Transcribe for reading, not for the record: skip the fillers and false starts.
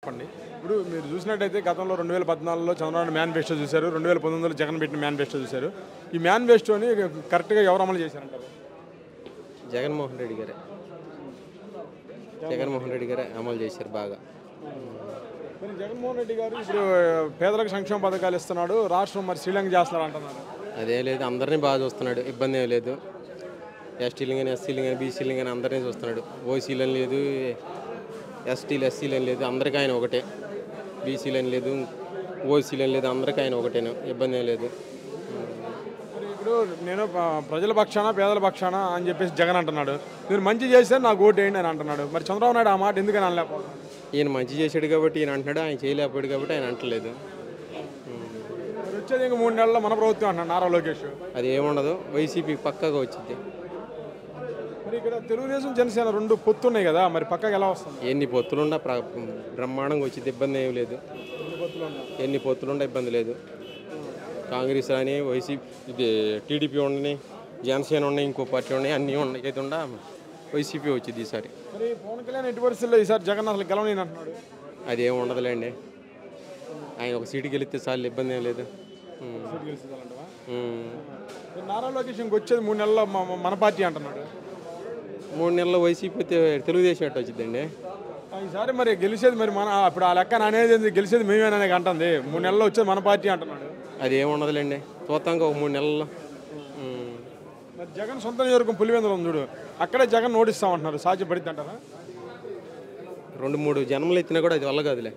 చెప్పండి. ఇప్పుడు మీరు చూసినట్టయితే గతంలో 2014లో చంద్రబాబు మేనిఫెస్టో చూశారు, 2019లో జగన్ పెట్టిన మేనిఫెస్టో చూశారు. ఈ మేనిఫెస్టోని కరెక్ట్గా ఎవరు అమలు చేశారంటారు? జగన్మోహన్ రెడ్డి గారే జగన్మోహన్ రెడ్డి గారే అమలు చేశారు బాగా. మరి జగన్మోహన్ రెడ్డి గారు ఇప్పుడు పేదలకు సంక్షేమ పథకాలు ఇస్తున్నాడు, రాష్ట్రం మరి శ్రీలంక చేస్తున్నారు అంటున్నారు. అదే లేదు, అందరినీ బాగా చూస్తున్నాడు, ఇబ్బంది ఏం లేదు. ఎస్టీలు కానీ ఎస్సీలు కానీ బీసీలు కానీ అందరినీ చూస్తున్నాడు. ఓసీలని లేదు, ఎస్టీలు ఎస్సీలని లేదు, అందరికీ ఆయన ఒకటే. బీసీలని లేదు, ఓసీలని లేదు, అందరికీ ఆయన ఒకటేను, ఇబ్బంది ఏం లేదు. మరి ఇప్పుడు నేను ప్రజల పక్షాన పేదల పక్షాన అని చెప్పేసి జగన్ అంటున్నాడు. మీరు మంచి చేస్తే నాకు ఓటు వేయండి అని అంటున్నాడు. మరి చంద్రబాబు నాయుడు ఆ మాట ఎందుకని అనలేకపోతున్నాడు? ఈయన మంచి చేశాడు కాబట్టి ఈయన అంటున్నాడు, ఆయన చేయలేకపోయాడు కాబట్టి ఆయన అంటలేదు. మరి వచ్చేది ఇంకా 3 నెలల్లో మన ప్రభుత్వం అంటున్నాడు నారా లోకేష్. అది ఏముండదు, వైసీపీ పక్కాగా వచ్చింది. మరి ఇక్కడ తెలుగుదేశం జనసేన 2 పొత్తున్నాయి కదా, మరి పక్కకి ఎలా వస్తుంది? ఎన్ని పొత్తులున్నా బ్రహ్మాండంగా వచ్చింది, ఇబ్బంది ఏమి లేదు. ఎన్ని పొత్తులుండా ఇబ్బంది లేదు. కాంగ్రెస్ అని వైసీపీ, ఇది టీడీపీ ఉండని, జనసేన ఉన్నాయి, ఇంకో పార్టీ ఉన్నాయి, అన్నీ ఉన్నాయి. ఏది ఉండా వైసీపీ వచ్చింది ఈసారి. మరి పవన్ కళ్యాణ్ ఎట్టి పరిస్థితుల్లో ఈసారి జగన్ అసలు గెలవని అంటున్నాడు. అది ఏమి ఉండదులేండి, ఆయన ఒక సీటుకి గెలిస్తే చాలు, ఇబ్బంది ఏం లేదు. నారా లోకేష్ ఇంకొచ్చేది 3 నెలల్లో మన పార్టీ అంటున్నాడు. 3 నెలల్లో వైసీపీ తెలుగుదేశం ఎట్టు వచ్చిందండి ఈసారి మరి గెలిచేది మరి మన ఇప్పుడు ఆ లెక్కన అనేది గెలిచేది మేమేననే అంటుంది. 3 నెలల్లో వచ్చేది మన పార్టీ అంటున్నాడు. అది ఏమి ఉండదులేండి, చూస్తాం ఒక 3 నెలల్లో. మరి జగన్ సొంత నియోజకవర్గం పులివెందులు ఉంది చూడు, అక్కడే జగన్ ఓడిస్తామంటున్నారు. సాధ్యపడిద్ది అంటారా? 2-3 జన్మలు ఎత్తినా కూడా అది వల్ల కాదులే.